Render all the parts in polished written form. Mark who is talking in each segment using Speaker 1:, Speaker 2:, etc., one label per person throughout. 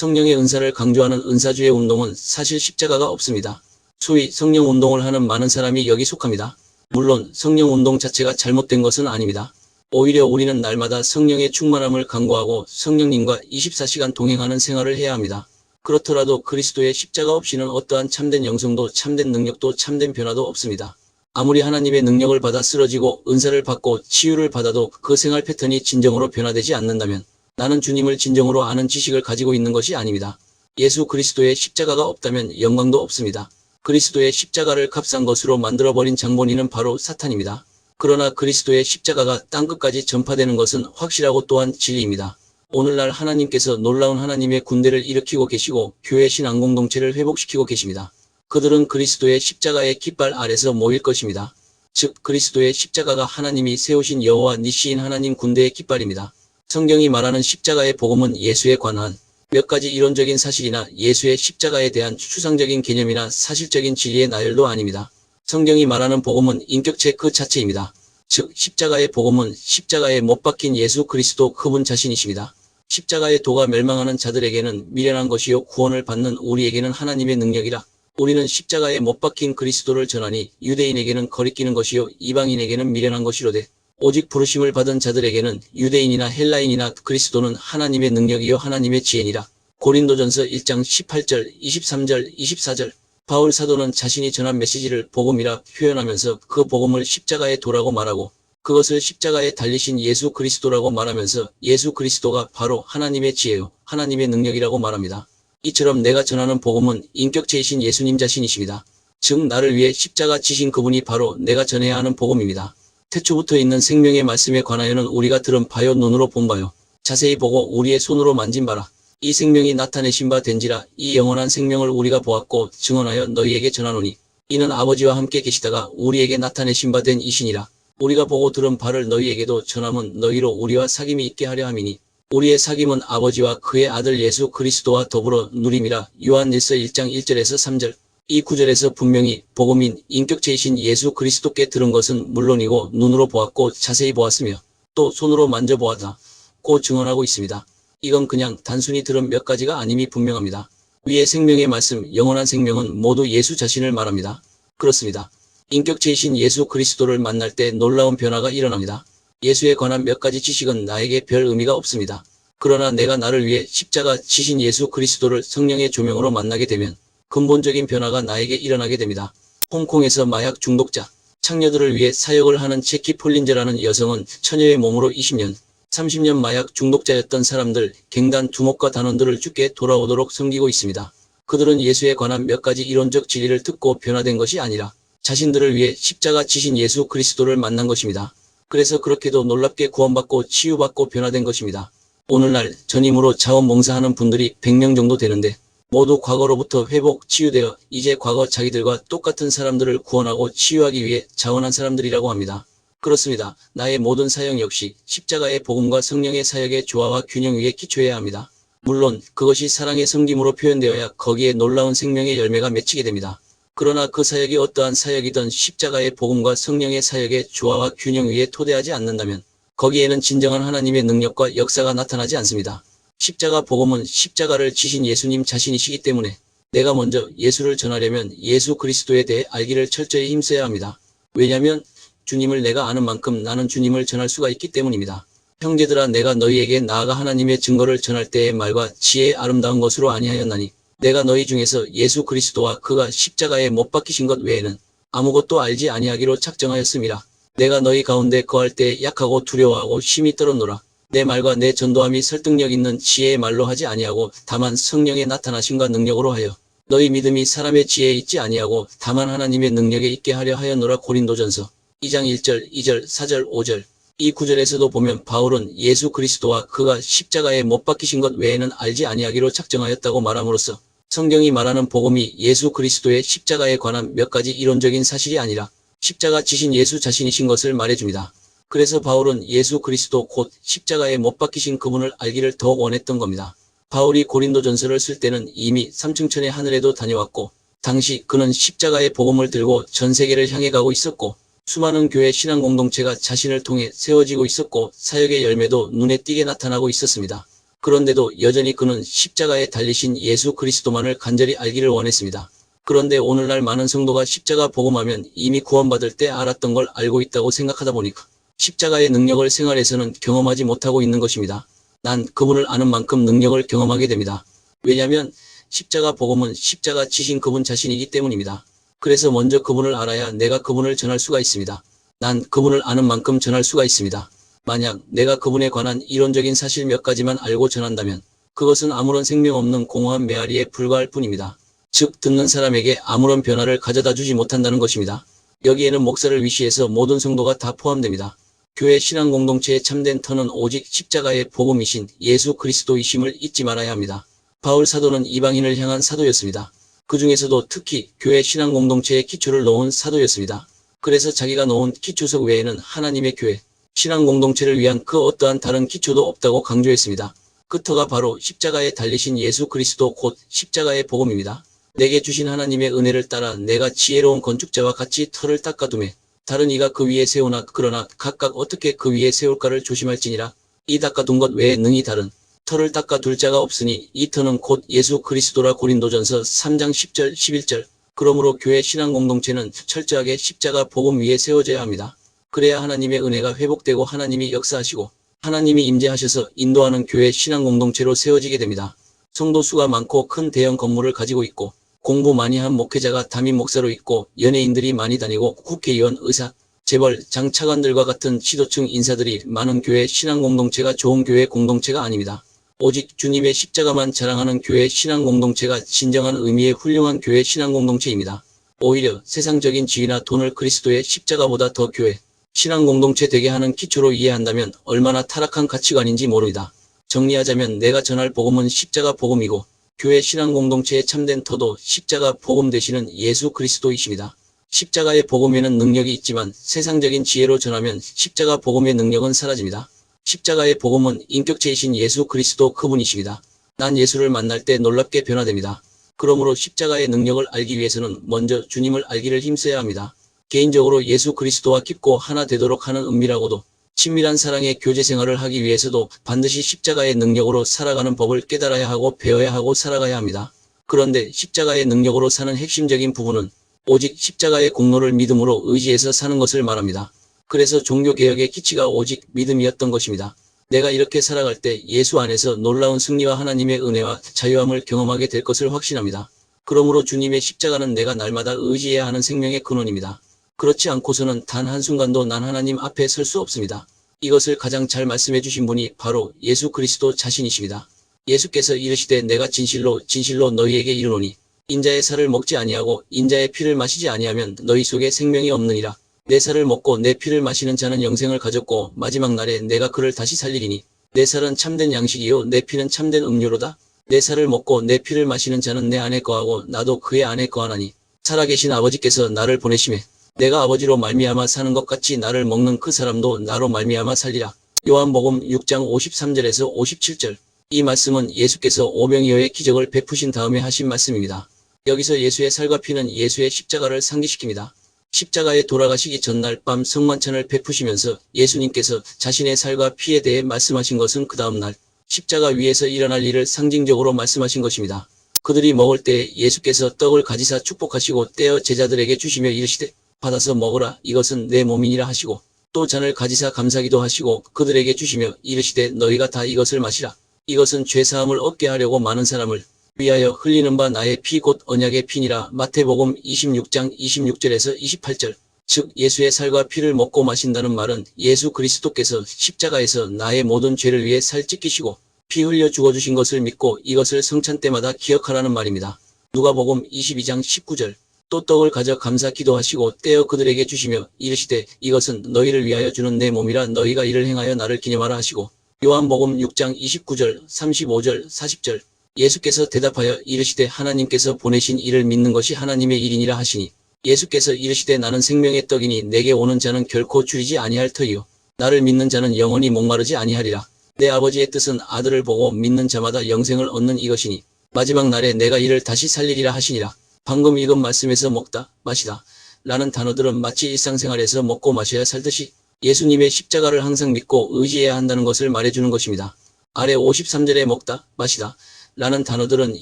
Speaker 1: 성령의 은사를 강조하는 은사주의 운동은 사실 십자가가 없습니다. 소위 성령 운동을 하는 많은 사람이 여기 속합니다. 물론 성령 운동 자체가 잘못된 것은 아닙니다. 오히려 우리는 날마다 성령의 충만함을 간구하고 성령님과 24시간 동행하는 생활을 해야 합니다. 그렇더라도 그리스도의 십자가 없이는 어떠한 참된 영성도 참된 능력도 참된 변화도 없습니다. 아무리 하나님의 능력을 받아 쓰러지고 은사를 받고 치유를 받아도 그 생활 패턴이 진정으로 변화되지 않는다면 나는 주님을 진정으로 아는 지식을 가지고 있는 것이 아닙니다. 예수 그리스도의 십자가가 없다면 영광도 없습니다. 그리스도의 십자가를 값싼 것으로 만들어버린 장본인은 바로 사탄입니다. 그러나 그리스도의 십자가가 땅끝까지 전파되는 것은 확실하고 또한 진리입니다. 오늘날 하나님께서 놀라운 하나님의 군대를 일으키고 계시고 교회 신앙 공동체를 회복시키고 계십니다. 그들은 그리스도의 십자가의 깃발 아래서 모일 것입니다. 즉 그리스도의 십자가가 하나님이 세우신 여호와 니시인 하나님 군대의 깃발입니다. 성경이 말하는 십자가의 복음은 예수에 관한 몇 가지 이론적인 사실이나 예수의 십자가에 대한 추상적인 개념이나 사실적인 진리의 나열도 아닙니다. 성경이 말하는 복음은 인격체 그 자체입니다. 즉 십자가의 복음은 십자가에 못 박힌 예수 그리스도 그분 자신이십니다. 십자가의 도가 멸망하는 자들에게는 미련한 것이요 구원을 받는 우리에게는 하나님의 능력이라. 우리는 십자가에 못 박힌 그리스도를 전하니 유대인에게는 거리끼는 것이요 이방인에게는 미련한 것이로되 오직 부르심을 받은 자들에게는 유대인이나 헬라인이나 그리스도는 하나님의 능력이요 하나님의 지혜니라. 고린도전서 1장 18절, 23절, 24절. 바울 사도는 자신이 전한 메시지를 복음이라 표현하면서 그 복음을 십자가의 도라고 말하고 그것을 십자가에 달리신 예수 그리스도라고 말하면서 예수 그리스도가 바로 하나님의 지혜요 하나님의 능력이라고 말합니다. 이처럼 내가 전하는 복음은 인격체이신 예수님 자신이십니다. 즉 나를 위해 십자가 지신 그분이 바로 내가 전해야 하는 복음입니다. 태초부터 있는 생명의 말씀에 관하여는 우리가 들은 바요 눈으로 본 바요 자세히 보고 우리의 손으로 만진 바라. 이 생명이 나타내신 바 된지라. 이 영원한 생명을 우리가 보았고 증언하여 너희에게 전하노니 이는 아버지와 함께 계시다가 우리에게 나타내신 바 된 이시니라. 우리가 보고 들은 바를 너희에게도 전함은 너희로 우리와 사귐이 있게 하려 함이니 우리의 사귐은 아버지와 그의 아들 예수 그리스도와 더불어 누림이라. 요한일서 1장 1절에서 3절. 이 구절에서 분명히 복음인 인격체이신 예수 그리스도께 들은 것은 물론이고 눈으로 보았고 자세히 보았으며 또 손으로 만져보았다 고 증언하고 있습니다. 이건 그냥 단순히 들은 몇 가지가 아님이 분명합니다. 위의 생명의 말씀 영원한 생명은 모두 예수 자신을 말합니다. 그렇습니다. 인격체이신 예수 그리스도를 만날 때 놀라운 변화가 일어납니다. 예수에 관한 몇 가지 지식은 나에게 별 의미가 없습니다. 그러나 내가 나를 위해 십자가 지신 예수 그리스도를 성령의 조명으로 만나게 되면 근본적인 변화가 나에게 일어나게 됩니다. 홍콩에서 마약 중독자, 창녀들을 위해 사역을 하는 제키 폴린저라는 여성은 처녀의 몸으로 20년, 30년 마약 중독자였던 사람들, 갱단, 두목과 단원들을 주께 돌아오도록 섬기고 있습니다. 그들은 예수에 관한 몇 가지 이론적 진리를 듣고 변화된 것이 아니라 자신들을 위해 십자가 지신 예수 그리스도를 만난 것입니다. 그래서 그렇게도 놀랍게 구원받고 치유받고 변화된 것입니다. 오늘날 전임으로 자원봉사하는 분들이 100명 정도 되는데 모두 과거로부터 회복, 치유되어 이제 과거 자기들과 똑같은 사람들을 구원하고 치유하기 위해 자원한 사람들이라고 합니다. 그렇습니다. 나의 모든 사역 역시 십자가의 복음과 성령의 사역의 조화와 균형 위에 기초해야 합니다. 물론 그것이 사랑의 섬김으로 표현되어야 거기에 놀라운 생명의 열매가 맺히게 됩니다. 그러나 그 사역이 어떠한 사역이든 십자가의 복음과 성령의 사역의 조화와 균형 위에 토대하지 않는다면 거기에는 진정한 하나님의 능력과 역사가 나타나지 않습니다. 십자가 복음은 십자가를 지신 예수님 자신이시기 때문에 내가 먼저 예수를 전하려면 예수 그리스도에 대해 알기를 철저히 힘써야 합니다. 왜냐하면 주님을 내가 아는 만큼 나는 주님을 전할 수가 있기 때문입니다. 형제들아 내가 너희에게 나아가 하나님의 증거를 전할 때의 말과 지혜의 아름다운 것으로 아니하였나니 내가 너희 중에서 예수 그리스도와 그가 십자가에 못 박히신 것 외에는 아무것도 알지 아니하기로 작정하였음이라. 내가 너희 가운데 거할 때 약하고 두려워하고 심히 떨었노라. 내 말과 내 전도함이 설득력 있는 지혜의 말로 하지 아니하고 다만 성령의 나타나심과 능력으로 하여 너희 믿음이 사람의 지혜에 있지 아니하고 다만 하나님의 능력에 있게 하려 하였노라. 고린도전서 2장 1절, 2절, 4절, 5절. 이 구절에서도 보면 바울은 예수 그리스도와 그가 십자가에 못 박히신 것 외에는 알지 아니하기로 작정하였다고 말함으로써 성경이 말하는 복음이 예수 그리스도의 십자가에 관한 몇 가지 이론적인 사실이 아니라 십자가 지신 예수 자신이신 것을 말해줍니다. 그래서 바울은 예수 그리스도 곧 십자가에 못 박히신 그분을 알기를 더욱 원했던 겁니다. 바울이 고린도전서를 쓸 때는 이미 삼층천의 하늘에도 다녀왔고 당시 그는 십자가의 복음을 들고 전 세계를 향해 가고 있었고 수많은 교회 신앙 공동체가 자신을 통해 세워지고 있었고 사역의 열매도 눈에 띄게 나타나고 있었습니다. 그런데도 여전히 그는 십자가에 달리신 예수 그리스도만을 간절히 알기를 원했습니다. 그런데 오늘날 많은 성도가 십자가 복음하면 이미 구원받을 때 알았던 걸 알고 있다고 생각하다 보니까 십자가의 능력을 생활에서는 경험하지 못하고 있는 것입니다. 난 그분을 아는 만큼 능력을 경험하게 됩니다. 왜냐하면 십자가 복음은 십자가 지신 그분 자신이기 때문입니다. 그래서 먼저 그분을 알아야 내가 그분을 전할 수가 있습니다. 난 그분을 아는 만큼 전할 수가 있습니다. 만약 내가 그분에 관한 이론적인 사실 몇 가지만 알고 전한다면 그것은 아무런 생명 없는 공허한 메아리에 불과할 뿐입니다. 즉 듣는 사람에게 아무런 변화를 가져다 주지 못한다는 것입니다. 여기에는 목사를 위시해서 모든 성도가 다 포함됩니다. 교회 신앙 공동체의 참된 터는 오직 십자가의 복음이신 예수 그리스도이심을 잊지 말아야 합니다. 바울 사도는 이방인을 향한 사도였습니다. 그 중에서도 특히 교회 신앙 공동체의 기초를 놓은 사도였습니다. 그래서 자기가 놓은 기초석 외에는 하나님의 교회, 신앙 공동체를 위한 그 어떠한 다른 기초도 없다고 강조했습니다. 그 터가 바로 십자가에 달리신 예수 그리스도 곧 십자가의 복음입니다. 내게 주신 하나님의 은혜를 따라 내가 지혜로운 건축자와 같이 터를 닦아두매 다른 이가 그 위에 세우나 그러나 각각 어떻게 그 위에 세울까를 조심할지니라. 이 닦아둔 것 외에 능히 다른 터를 닦아둘 자가 없으니 이 터는 곧 예수 그리스도라. 고린도전서 3장 10절 11절. 그러므로 교회 신앙 공동체는 철저하게 십자가 복음 위에 세워져야 합니다. 그래야 하나님의 은혜가 회복되고 하나님이 역사하시고 하나님이 임재하셔서 인도하는 교회 신앙 공동체로 세워지게 됩니다. 성도 수가 많고 큰 대형 건물을 가지고 있고 공부 많이 한 목회자가 담임 목사로 있고 연예인들이 많이 다니고 국회의원, 의사, 재벌, 장차관들과 같은 지도층 인사들이 많은 교회 신앙 공동체가 좋은 교회 공동체가 아닙니다. 오직 주님의 십자가만 자랑하는 교회 신앙 공동체가 진정한 의미의 훌륭한 교회 신앙 공동체입니다. 오히려 세상적인 지위나 돈을 그리스도의 십자가보다 더 교회 신앙 공동체 되게 하는 기초로 이해한다면 얼마나 타락한 가치관인지 모릅니다. 정리하자면 내가 전할 복음은 십자가 복음이고 교회 신앙 공동체의 참된 터도 십자가 복음 되시는 예수 그리스도이십니다. 십자가의 복음에는 능력이 있지만 세상적인 지혜로 전하면 십자가 복음의 능력은 사라집니다. 십자가의 복음은 인격체이신 예수 그리스도 그분이십니다. 난 예수를 만날 때 놀랍게 변화됩니다. 그러므로 십자가의 능력을 알기 위해서는 먼저 주님을 알기를 힘써야 합니다. 개인적으로 예수 그리스도와 깊고 하나 되도록 하는 은밀하고도 친밀한 사랑의 교제 생활을 하기 위해서도 반드시 십자가의 능력으로 살아가는 법을 깨달아야 하고 배워야 하고 살아가야 합니다. 그런데 십자가의 능력으로 사는 핵심적인 부분은 오직 십자가의 공로를 믿음으로 의지해서 사는 것을 말합니다. 그래서 종교개혁의 기치가 오직 믿음이었던 것입니다. 내가 이렇게 살아갈 때 예수 안에서 놀라운 승리와 하나님의 은혜와 자유함을 경험하게 될 것을 확신합니다. 그러므로 주님의 십자가는 내가 날마다 의지해야 하는 생명의 근원입니다. 그렇지 않고서는 단 한순간도 난 하나님 앞에 설 수 없습니다. 이것을 가장 잘 말씀해 주신 분이 바로 예수 그리스도 자신이십니다. 예수께서 이르시되 내가 진실로 진실로 너희에게 이르노니 인자의 살을 먹지 아니하고 인자의 피를 마시지 아니하면 너희 속에 생명이 없느니라. 내 살을 먹고 내 피를 마시는 자는 영생을 가졌고 마지막 날에 내가 그를 다시 살리리니 내 살은 참된 양식이요 내 피는 참된 음료로다. 내 살을 먹고 내 피를 마시는 자는 내 안에 거하고 나도 그의 안에 거하나니 살아계신 아버지께서 나를 보내심에 내가 아버지로 말미암아 사는 것 같이 나를 먹는 그 사람도 나로 말미암아 살리라. 요한복음 6장 53절에서 57절. 이 말씀은 예수께서 오병이어의 기적을 베푸신 다음에 하신 말씀입니다. 여기서 예수의 살과 피는 예수의 십자가를 상기시킵니다. 십자가에 돌아가시기 전날 밤 성만찬을 베푸시면서 예수님께서 자신의 살과 피에 대해 말씀하신 것은 그 다음 날 십자가 위에서 일어날 일을 상징적으로 말씀하신 것입니다. 그들이 먹을 때 예수께서 떡을 가지사 축복하시고 떼어 제자들에게 주시며 이르시되 받아서 먹으라 이것은 내 몸이니라 하시고 또 잔을 가지사 감사기도 하시고 그들에게 주시며 이르시되 너희가 다 이것을 마시라. 이것은 죄사함을 얻게 하려고 많은 사람을 위하여 흘리는 바 나의 피 곧 언약의 피니라. 마태복음 26장 26절에서 28절. 즉 예수의 살과 피를 먹고 마신다는 말은 예수 그리스도께서 십자가에서 나의 모든 죄를 위해 살 찢기시고 피 흘려 죽어주신 것을 믿고 이것을 성찬 때마다 기억하라는 말입니다. 누가복음 22장 19절. 또 떡을 가져 감사 기도하시고 떼어 그들에게 주시며 이르시되 이것은 너희를 위하여 주는 내 몸이라. 너희가 이를 행하여 나를 기념하라 하시고 요한복음 6장 29절 35절 40절. 예수께서 대답하여 이르시되 하나님께서 보내신 이를 믿는 것이 하나님의 일이니라 하시니 예수께서 이르시되 나는 생명의 떡이니 내게 오는 자는 결코 줄이지 아니할 터이요 나를 믿는 자는 영원히 목마르지 아니하리라. 내 아버지의 뜻은 아들을 보고 믿는 자마다 영생을 얻는 이것이니 마지막 날에 내가 이를 다시 살리리라 하시니라. 방금 읽은 말씀에서 먹다, 마시다 라는 단어들은 마치 일상생활에서 먹고 마셔야 살듯이 예수님의 십자가를 항상 믿고 의지해야 한다는 것을 말해주는 것입니다. 아래 53절에 먹다, 마시다 라는 단어들은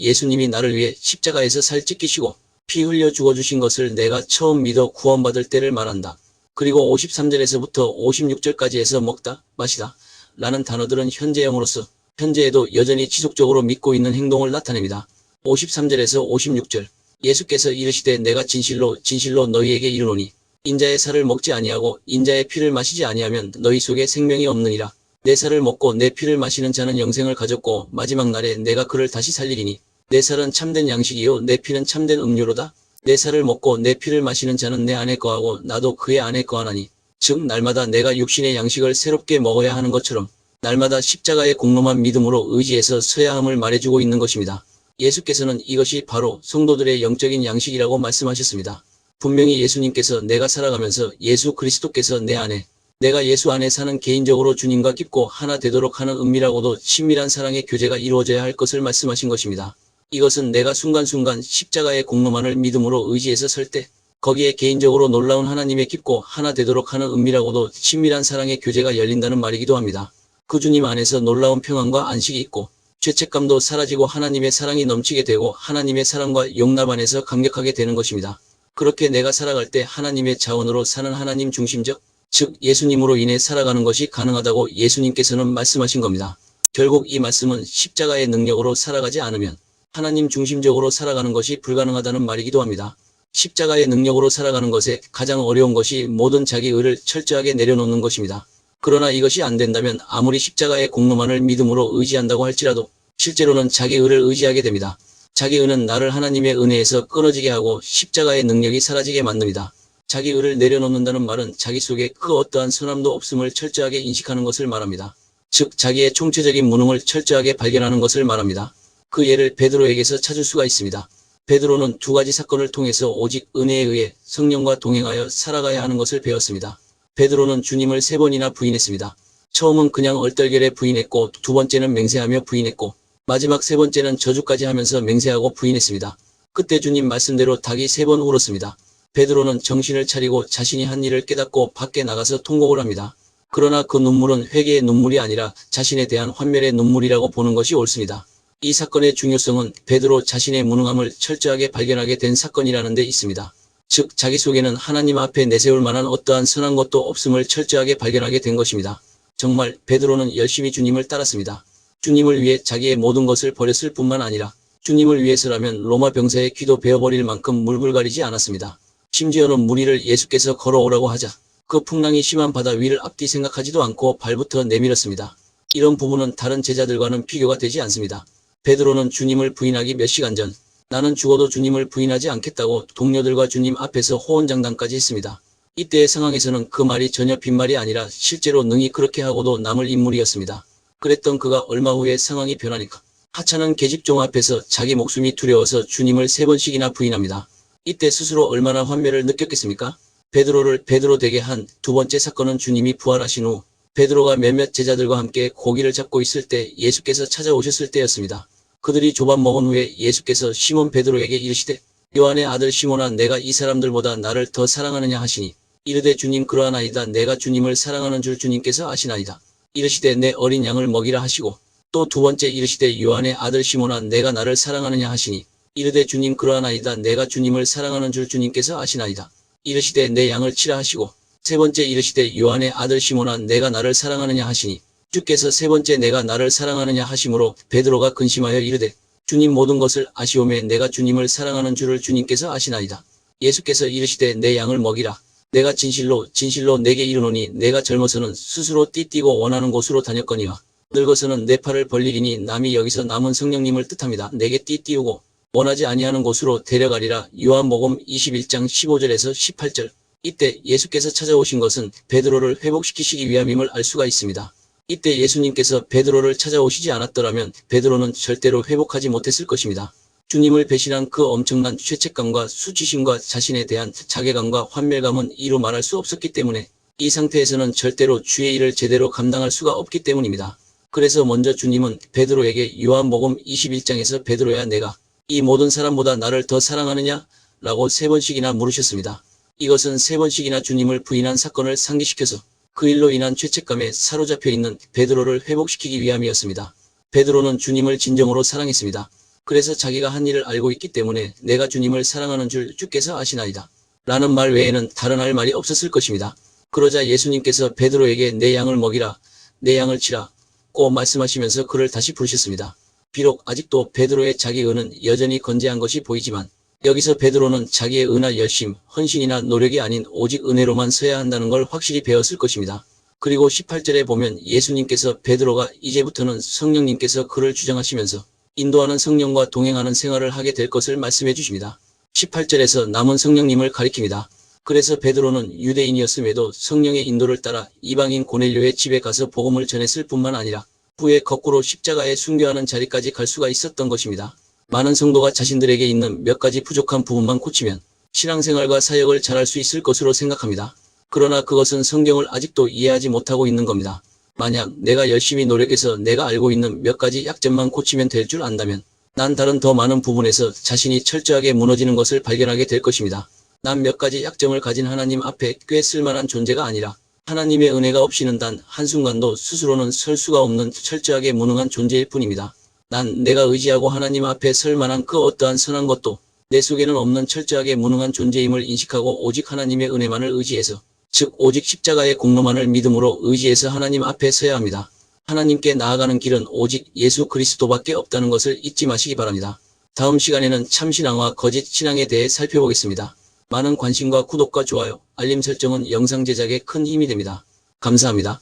Speaker 1: 예수님이 나를 위해 십자가에서 살 찢기시고 피 흘려 죽어주신 것을 내가 처음 믿어 구원받을 때를 말한다. 그리고 53절에서부터 56절까지 해서 먹다, 마시다 라는 단어들은 현재형으로서 현재에도 여전히 지속적으로 믿고 있는 행동을 나타냅니다. 53절에서 56절 예수께서 이르시되 내가 진실로 진실로 너희에게 이르노니 인자의 살을 먹지 아니하고 인자의 피를 마시지 아니하면 너희 속에 생명이 없느니라. 내 살을 먹고 내 피를 마시는 자는 영생을 가졌고 마지막 날에 내가 그를 다시 살리리니 내 살은 참된 양식이요 내 피는 참된 음료로다. 내 살을 먹고 내 피를 마시는 자는 내 안에 거하고 나도 그의 안에 거하나니 즉 날마다 내가 육신의 양식을 새롭게 먹어야 하는 것처럼 날마다 십자가의 공로만 믿음으로 의지해서 서야 함을 말해주고 있는 것입니다. 예수께서는 이것이 바로 성도들의 영적인 양식이라고 말씀하셨습니다. 분명히 예수님께서 내가 살아가면서 예수 그리스도께서 내 안에 내가 예수 안에 사는 개인적으로 주님과 깊고 하나 되도록 하는 은밀하고도 친밀한 사랑의 교제가 이루어져야 할 것을 말씀하신 것입니다. 이것은 내가 순간순간 십자가의 공로만을 믿음으로 의지해서 설 때 거기에 개인적으로 놀라운 하나님의 깊고 하나 되도록 하는 은밀하고도 친밀한 사랑의 교제가 열린다는 말이기도 합니다. 그 주님 안에서 놀라운 평안과 안식이 있고 죄책감도 사라지고 하나님의 사랑이 넘치게 되고 하나님의 사랑과 용납 안에서 감격하게 되는 것입니다. 그렇게 내가 살아갈 때 하나님의 자원으로 사는 하나님 중심적 즉 예수님으로 인해 살아가는 것이 가능하다고 예수님께서는 말씀하신 겁니다. 결국 이 말씀은 십자가의 능력으로 살아가지 않으면 하나님 중심적으로 살아가는 것이 불가능하다는 말이기도 합니다. 십자가의 능력으로 살아가는 것에 가장 어려운 것이 모든 자기 의를 철저하게 내려놓는 것입니다. 그러나 이것이 안 된다면 아무리 십자가의 공로만을 믿음으로 의지한다고 할지라도 실제로는 자기 의를 의지하게 됩니다. 자기 의는 나를 하나님의 은혜에서 끊어지게 하고 십자가의 능력이 사라지게 만듭니다. 자기 의를 내려놓는다는 말은 자기 속에 그 어떠한 선함도 없음을 철저하게 인식하는 것을 말합니다. 즉 자기의 총체적인 무능을 철저하게 발견하는 것을 말합니다. 그 예를 베드로에게서 찾을 수가 있습니다. 베드로는 두 가지 사건을 통해서 오직 은혜에 의해 성령과 동행하여 살아가야 하는 것을 배웠습니다. 베드로는 주님을 3번이나 부인했습니다. 처음은 그냥 얼떨결에 부인했고 두 번째는 맹세하며 부인했고 마지막 3번째는 저주까지 하면서 맹세하고 부인했습니다. 그때 주님 말씀대로 닭이 3번 울었습니다. 베드로는 정신을 차리고 자신이 한 일을 깨닫고 밖에 나가서 통곡을 합니다. 그러나 그 눈물은 회개의 눈물이 아니라 자신에 대한 환멸의 눈물이라고 보는 것이 옳습니다. 이 사건의 중요성은 베드로 자신의 무능함을 철저하게 발견하게 된 사건이라는 데 있습니다. 즉 자기 속에는 하나님 앞에 내세울 만한 어떠한 선한 것도 없음을 철저하게 발견하게 된 것입니다. 정말 베드로는 열심히 주님을 따랐습니다. 주님을 위해 자기의 모든 것을 버렸을 뿐만 아니라 주님을 위해서라면 로마 병사의 귀도 베어버릴 만큼 물불가리지 않았습니다. 심지어는 무리를 예수께서 걸어오라고 하자 그 풍랑이 심한 바다 위를 앞뒤 생각하지도 않고 발부터 내밀었습니다. 이런 부분은 다른 제자들과는 비교가 되지 않습니다. 베드로는 주님을 부인하기 몇 시간 전 나는 죽어도 주님을 부인하지 않겠다고 동료들과 주님 앞에서 호언장담까지 했습니다. 이때의 상황에서는 그 말이 전혀 빈말이 아니라 실제로 능히 그렇게 하고도 남을 인물이었습니다. 그랬던 그가 얼마 후에 상황이 변하니까 하찮은 계집종 앞에서 자기 목숨이 두려워서 주님을 3번씩이나 부인합니다. 이때 스스로 얼마나 환멸을 느꼈겠습니까? 베드로를 베드로 되게 한 두 번째 사건은 주님이 부활하신 후 베드로가 몇몇 제자들과 함께 고기를 잡고 있을 때 예수께서 찾아오셨을 때였습니다. 그들이 조밥 먹은 후에 예수께서 시몬 베드로에게 이르시되 요한의 아들 시몬아 내가 이 사람들보다 나를 더 사랑하느냐 하시니 이르되 주님 그러하나이다. 내가 주님을 사랑하는 줄 주님께서 아시나이다. 이르시되 내 어린 양을 먹이라 하시고 또 두 번째 이르시되 요한의 아들 시몬아 내가 나를 사랑하느냐 하시니 이르되 주님 그러하나이다. 내가 주님을 사랑하는 줄 주님께서 아시나이다. 이르시되 내 양을 치라 하시고 세 번째 이르시되 요한의 아들 시몬아 내가 나를 사랑하느냐 하시니 주께서 세 번째 내가 나를 사랑하느냐 하심으로 베드로가 근심하여 이르되 주님 모든 것을 아시오매 내가 주님을 사랑하는 줄을 주님께서 아시나이다. 예수께서 이르시되 내 양을 먹이라. 내가 진실로 진실로 내게 이르노니 내가 젊어서는 스스로 띠뛰고 원하는 곳으로 다녔거니와 늙어서는 내 팔을 벌리리니 남이 여기서 남은 성령님을 뜻합니다. 내게 띠띠우고 원하지 아니하는 곳으로 데려가리라. 요한복음 21장 15절에서 18절. 이때 예수께서 찾아오신 것은 베드로를 회복시키시기 위함임을 알 수가 있습니다. 이때 예수님께서 베드로를 찾아오시지 않았더라면 베드로는 절대로 회복하지 못했을 것입니다. 주님을 배신한 그 엄청난 죄책감과 수치심과 자신에 대한 자괴감과 환멸감은 이루 말할 수 없었기 때문에 이 상태에서는 절대로 주의 일을 제대로 감당할 수가 없기 때문입니다. 그래서 먼저 주님은 베드로에게 요한복음 21장에서 베드로야 내가 이 모든 사람보다 나를 더 사랑하느냐? 라고 3번씩이나 물으셨습니다. 이것은 3번씩이나 주님을 부인한 사건을 상기시켜서 그 일로 인한 죄책감에 사로잡혀 있는 베드로를 회복시키기 위함이었습니다. 베드로는 주님을 진정으로 사랑했습니다. 그래서 자기가 한 일을 알고 있기 때문에 내가 주님을 사랑하는 줄 주께서 아시나이다. 라는 말 외에는 다른 할 말이 없었을 것입니다. 그러자 예수님께서 베드로에게 내 양을 먹이라, 내 양을 치라 고 말씀하시면서 그를 다시 부르셨습니다. 비록 아직도 베드로의 자기 의는 여전히 건재한 것이 보이지만 여기서 베드로는 자기의 의나 열심, 헌신이나 노력이 아닌 오직 은혜로만 서야 한다는 걸 확실히 배웠을 것입니다. 그리고 18절에 보면 예수님께서 베드로가 이제부터는 성령님께서 그를 주장하시면서 인도하는 성령과 동행하는 생활을 하게 될 것을 말씀해 주십니다. 18절에서 남은 성령님을 가리킵니다. 그래서 베드로는 유대인이었음에도 성령의 인도를 따라 이방인 고넬료의 집에 가서 복음을 전했을 뿐만 아니라 후에 거꾸로 십자가에 순교하는 자리까지 갈 수가 있었던 것입니다. 많은 성도가 자신들에게 있는 몇 가지 부족한 부분만 고치면 신앙생활과 사역을 잘할 수 있을 것으로 생각합니다. 그러나 그것은 성경을 아직도 이해하지 못하고 있는 겁니다. 만약 내가 열심히 노력해서 내가 알고 있는 몇 가지 약점만 고치면 될 줄 안다면 난 다른 더 많은 부분에서 자신이 철저하게 무너지는 것을 발견하게 될 것입니다. 난 몇 가지 약점을 가진 하나님 앞에 꽤 쓸만한 존재가 아니라 하나님의 은혜가 없이는 단 한순간도 스스로는 설 수가 없는 철저하게 무능한 존재일 뿐입니다. 난 내가 의지하고 하나님 앞에 설 만한 그 어떠한 선한 것도 내 속에는 없는 철저하게 무능한 존재임을 인식하고 오직 하나님의 은혜만을 의지해서 즉 오직 십자가의 공로만을 믿음으로 의지해서 하나님 앞에 서야 합니다. 하나님께 나아가는 길은 오직 예수 그리스도밖에 없다는 것을 잊지 마시기 바랍니다. 다음 시간에는 참신앙과 거짓 신앙에 대해 살펴보겠습니다. 많은 관심과 구독과 좋아요, 알림 설정은 영상 제작에 큰 힘이 됩니다. 감사합니다.